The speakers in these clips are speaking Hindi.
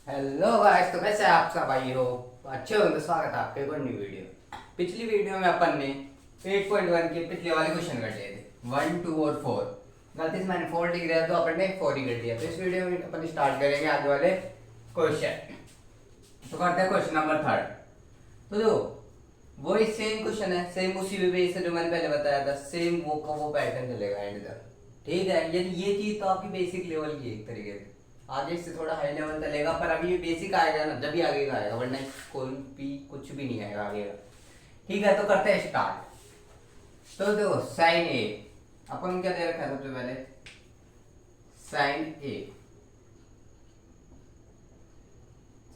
हेलो गाइस, तो कैसे आप सब भाई हो? अच्छे हो तो स्वागत है आपके एक और न्यू वीडियो। पिछली वीडियो में अपन ने 8.1 के पिछले वाले क्वेश्चन कर लिए थे, 1, 2 और 4। गलती से मैंने 4 लिख दिया तो अपन ने 4 ही कर दिया। तो इस वीडियो में अपन स्टार्ट करेंगे आगे वाले क्वेश्चन। तो करते हैं क्वेश्चन नंबर 3। तो देखो, वही सेम क्वेश्चन है, सेम उसी वे से जो मैंने पहले बताया था, सेम वो का वो पैटर्न चलेगा एंड तक। ठीक है, ये चीज तो आपकी बेसिक लेवल की है एक तरीके से। आगे इससे थोड़ा हाई लेवल चलेगा, पर अभी ये बेसिक आएगा ना, जब भी आगे का आएगा, वरना कोई भी कुछ भी नहीं आएगा आगे का। ठीक है, तो करते हैं स्टार्ट। तो देखो, साइन ए अपन क्या दे रखा है सबसे पहले, साइन ए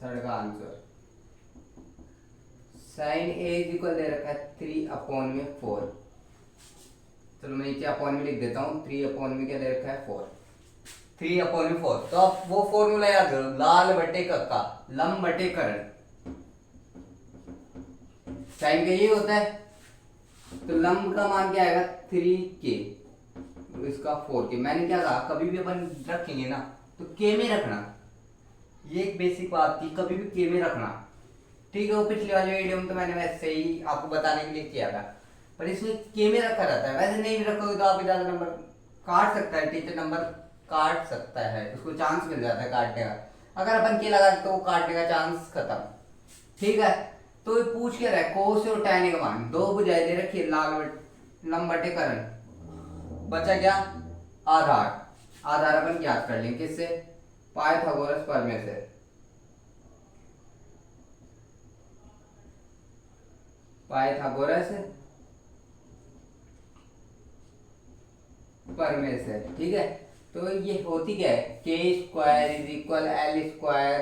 थर्ड का answer. Sine A is equal दे रखा है 3/4। चलो मैं नीचे अपॉन में लिख देता हूँ, 3/4 में क्या दे रखा है 4। 3/4। तो अब वो फॉर्मूला याद करो, लाल बटे कक्का लंब बटे कर्ण। साइन का ये होता है, तो लंब का मान क्या आएगा 3k, इसका 4k। मैंने क्या कहा, कभी भी अपन रखेंगे ना तो k में रखना। ये एक बेसिक बात थी, कभी भी k में रखना। ठीक है, वो पिछली वाली वीडियो में तो मैंने वैसे ही आपको बताने के लिए किया था, पर इसमें के में रखा रहता है। वैसे नहीं भी रखोगे तो आप ज्यादा नंबर काट सकता है, टीचर नंबर काट सकता है, उसको चांस मिल जाता है काटने का। अगर अपन के लगा तो वो काटने का चांस खत्म। ठीक है, तो ये पूछ के रहा है कोस और tan का मान, दो बुझाई दे रखी है, लंब बटे कर्ण। बचा क्या, आधार। आधार अपन ज्ञात कर लेंगे किससे, पाइथागोरस प्रमेय से। पाइथागोरस प्रमेय से। ठीक है, तो ये होती क्या है, K square is equal L square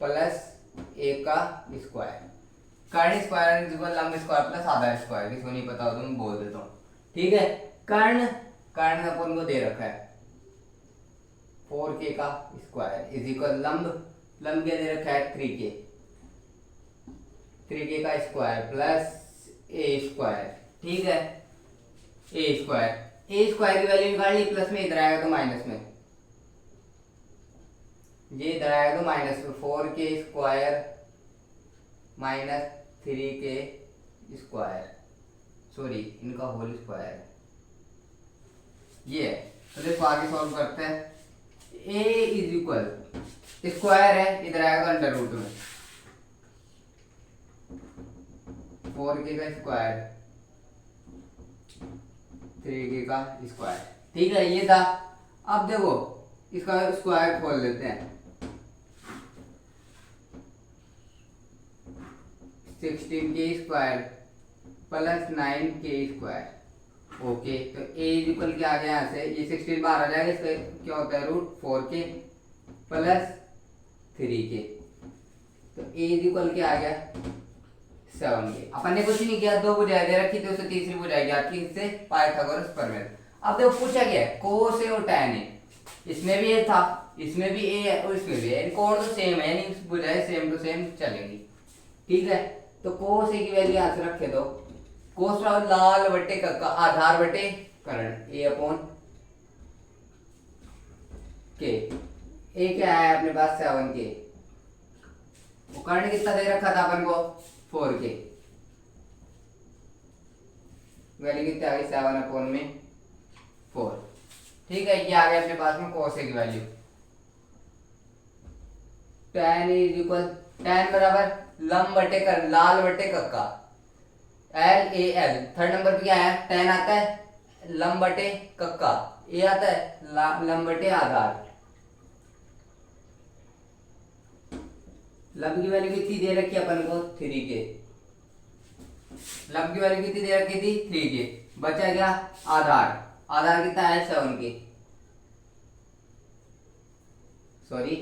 plus A का स्क्वायर। कर्ण स्क्वायर इज इक्वल लंब स्क्वायर प्लस आधा स्क्वायर। किसको नहीं पता हो तो मैं बोल देता हूँ। ठीक है, कर्ण कर्ण अपन को दे रखा है 4k का स्क्वायर इज इक्वल लंब, लंब क्या दे रखा है 3k, 3k का स्क्वायर प्लस ए स्क्वायर। ठीक है, ए स्क्वायर, ए स्क्वायर की वैल्यू निकाल ली, प्लस में इधर आएगा तो माइनस में, ये इधर आएगा तो माइनस में, 4k square minus 3k square, sorry इनका होल स्क्वायर ये है। तो देखो आगे सॉल्व करते हैं। a इज इक्वल, स्क्वायर है, इधर आएगा अंडर रूट में, 4k का स्क्वायर 3k का स्क्वायर। ठीक है, ये था। अब देखो इसका स्क्वायर खोल लेते हैं, 16k square plus 9k square. Okay, तो a इज इक्वल क्या आ गया यहाँ से, ये 16 बाहर आ जाएगा, इसका क्या होता है रूट 4k प्लस 3k। तो a इज इक्वल क्या आ गया 7k। अपन ने कुछ नहीं किया, दो बुझाई दे रखी थी, उसे तीसरी बुझाई ज्ञात की, इससे पाइथागोरस प्रमेय। अब देखो पूछा गया है कोस ए और tan ए, इसमें भी ए था, इसमें भी ए है और इसमें भी है, कोण तो सेम है, यानी बुझाई सेम टू सेम चलेंगी। ठीक है, तो कोस ए की वैल्यू यहाँ से रखे दो, कोस लाल बटे का आधार बटे कर्ण, ए अपॉन के। ए क्या है अपने पास 7k, कर्ण कितना दे रखा था अपन को 4k, वैल्यू कितनी आ गई 7/4। ठीक है, ये आ गया अपने पास में कोस ए की value. tan is equal, tan बराबर लंब बटे कर लाल बटे कक्का, L A L. Third number पे क्या है, tan आता है लंब बटे कक्का, ए आता है लंब बटे आधार। लंब की वैल्यू कितनी दे रखी है अपन को 3k, लंब की वैल्यू कितनी दे रखी थी 3k। बचा क्या आधार, आधार कितना है 7k, सॉरी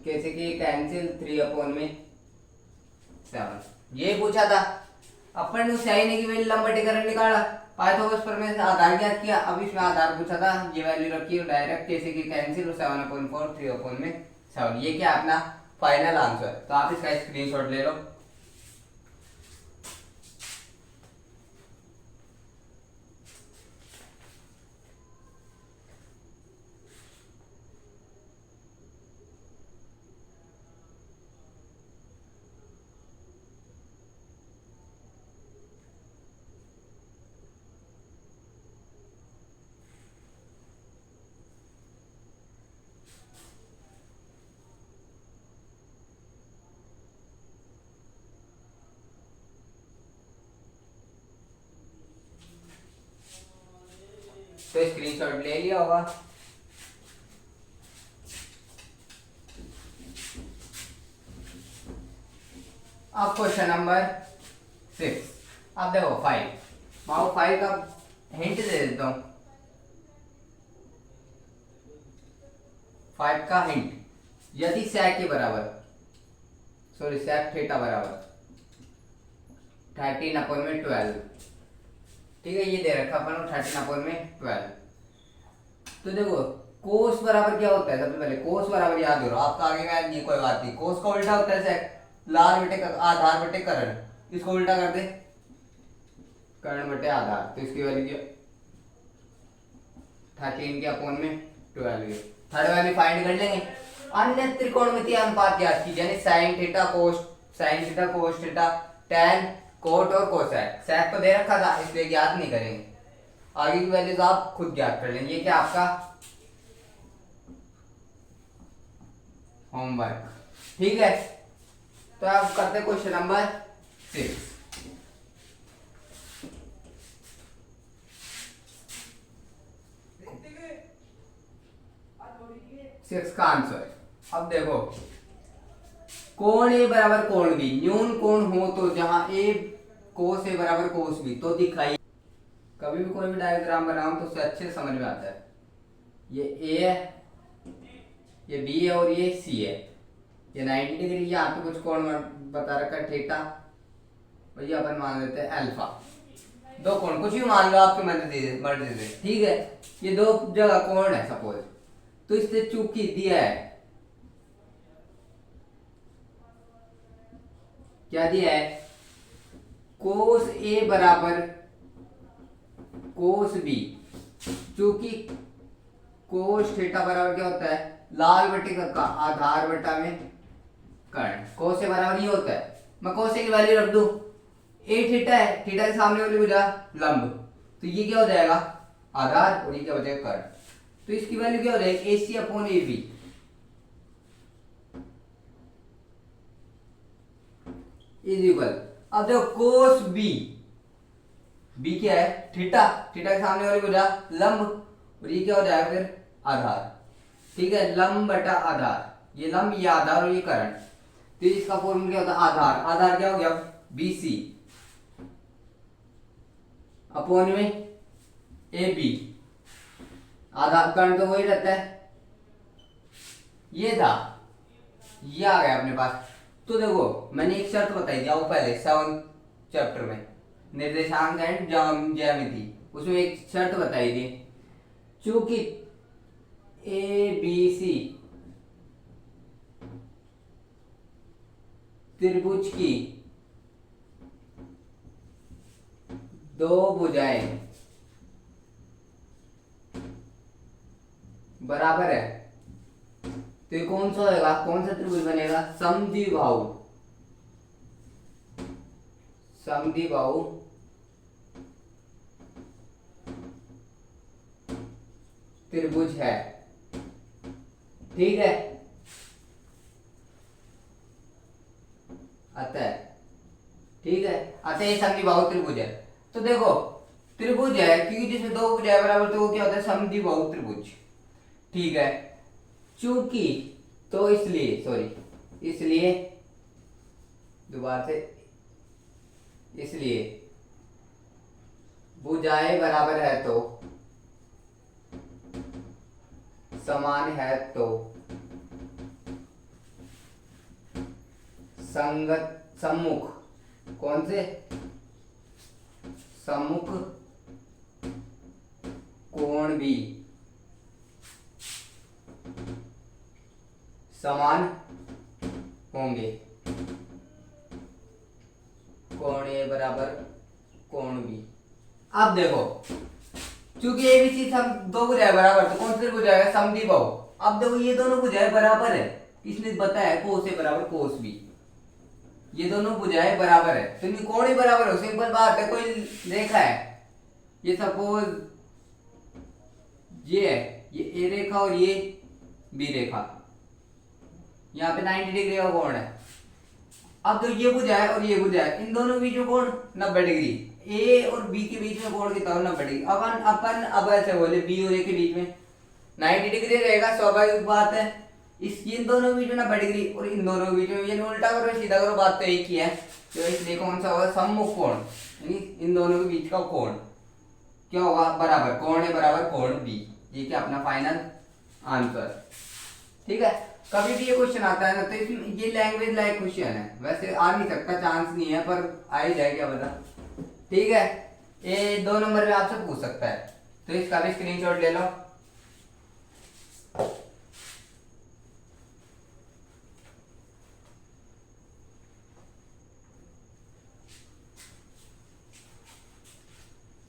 कैसे कि कैंसिल 3/7। ये पूछा था अपन ने, साइन ए की वैल्यू लंब बटे कर्ण निकाला, पाइथागोरस प्रमेय से आधार ज्ञात किया। अब इसमें आधार पूछा था, ये वैल्यू रखी और डायरेक्ट कैसे कि कैंसिल और 7/4 3/7। ये क्या अपना फाइनल आंसर। तो आप इसका स्क्रीनशॉट ले लो। तो स्क्रीनशॉट ले लिया होगा। अब क्वेश्चन नंबर 6। अब देखो 5, मैं 5 का हिंट दे देता हूं। 5 का हिंट, यदि sec के बराबर, सॉरी sec थीटा बराबर 13/12, ठीक है, ये दे रखा अपन को 13/12। तो देखो कोस बराबर क्या होता है, सबसे पहले कोस बराबर याद करो, आपका आगे का नहीं कोई बात नहीं। कोस का उल्टा होता है sec, लाल बटे आधार बटे कर्ण, इसको उल्टा कर दे कर्ण बटे आधार, तो इसकी वैल्यू क्या 13 के अपॉन में 12। थर्ड वैल्यू फाइंड कर लेंगे। अन्य त्रिकोणमितीय अनुपात ज्ञात कीजिए, यानी sin theta cos theta tan cot और कोसेक। सेक तो दे रखा था इसलिए ज्ञात नहीं करेंगे, आगे की वैल्यूज आप खुद ज्ञात कर लेंगे। ये क्या आपका होमवर्क, ठीक है। तो आप करते क्वेश्चन नंबर 6। 6 का आंसर, अब देखो कोण ए बराबर कोण बी, न्यून कोण हो तो जहां ए कोस ए बराबर कोस बी, तो दिखाई। कभी भी कोई भी डायग्राम बनाओ तो उससे अच्छे से समझ में आता है। ये ए है, ये बी है और ये सी है, ये 90 डिग्री, यहाँ पे कुछ कोण बता रखा है थीटा, और ये अपन मान लेते हैं अल्फा। दो कोण कुछ भी मान लो, आपकी मर्जी से, ठीक है। ये दो जगह कोण है सपोज, तो इससे चूंकि दिया है, क्या दिया है, कोस ए बराबर कोस बी, चूंकि कोस थीटा बराबर क्या होता है, लाल बटे का आधार बटा में कर्ण, कोस ए बराबर ये होता है। मैं कोस ए की वैल्यू रख दूं, ए थीटा है, थीटा के सामने वाली हो लंब, तो ये क्या हो जाएगा आधार, और ये क्या हो जाएगा कर्ण। तो इसकी वैल्यू क्या हो जाएगी, A C upon A B is equal. अब देखो कोस बी, बी क्या है थीटा, थीटा के सामने वाली भुजा लंब, और ये क्या हो जाएगा फिर आधार, ठीक है, लंब बटा आधार, ये लंब ये आधार और ये कर्ण। तो इसका फॉर्मूला क्या होता है, आधार, आधार क्या हो गया बी सी अपॉन में ए बी, आधार कर्ण तो वही रहता है, ये था, ये आ गया अपने पास। तो देखो मैंने एक शर्त बताई थी आपको पहले 7 चैप्टर में, निर्देशांक एंड ज्यामिति, उसमें एक शर्त बताई थी, चूंकि ए बी सी त्रिभुज की दो भुजाएं बराबर है, तो ये कौन सा होगा, कौन सा त्रिभुज बनेगा, समद्विबाहु, समद्विबाहु त्रिभुज है, ठीक है। अतः ठीक है, अतः ये समद्विबाहु त्रिभुज है। तो देखो त्रिभुज है क्योंकि जिसमें दो भुजाएं बराबर, तो वो क्या होता है समद्विबाहु त्रिभुज, ठीक है। चूंकि तो इसलिए, सॉरी इसलिए, दोबारा से, इसलिए भुजाएं बराबर है तो, समान है तो, संगत सम्मुख, कौन से सम्मुख कोण भी समान होंगे, कोण ए बराबर कोण बी। अब देखो चूंकि ए बी सी सब दो भुजाएं बराबर, तो कौन सी भुजा है समद्विबाहु। अब देखो ये दोनों भुजाएं बराबर है, इसने बताया कोस ए बराबर कोस बी, ये दोनों भुजाएं बराबर है, तो इनकी कोण ही बराबर हो, सिंपल बात है। कोई रेखा है, ये सपोज ये है, ये ए रेखा और ये बी रेखा, यहाँ पे 90 डिग्री का कोण है। अब तो ये भुजा है और ये भुजा है, इन दोनों की जो कोण 90 डिग्री, ए और बी के बीच में कोण कितना होना पड़ेगी। अपन अपन अब ऐसे बोले बी और ए के बीच में 90 डिग्री रहेगा, स्वाभाविक बात है। इस इन दोनों के बीच में ना 90 डिग्री और इन दोनों के बीच में, यानी उल्टा करो सीधा करो, बात तो एक ही है। तो इसलिए कौन सा होगा, सम्मुख कोण, यानी इन दोनों के बीच का कोण क्या होगा, बराबर कोण ए बराबर कोण बी। ये क्या अपना फाइनल आंसर। ठीक है, कभी भी ये क्वेश्चन आता है ना तो इसमें ये लैंग्वेज लाइक क्वेश्चन है, वैसे आ नहीं सकता, चांस नहीं है, पर आ ही जाए क्या पता। ठीक है, ये 2 नंबर में आपसे पूछ सकता है, तो इसका भी स्क्रीनशॉट ले लो।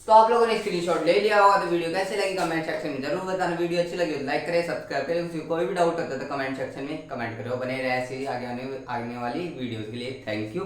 तो आप लोगों ने स्क्रीनशॉट ले लिया होगा। तो वीडियो कैसे लगी कमेंट सेक्शन में जरूर बताना। वीडियो अच्छी लगी तो लाइक करें, सब्सक्राइब करें। कोई भी डाउट होता है तो कमेंट सेक्शन में कमेंट करो। बने रहे ऐसे ही आगे आने वाली वीडियोस के लिए। Thank you.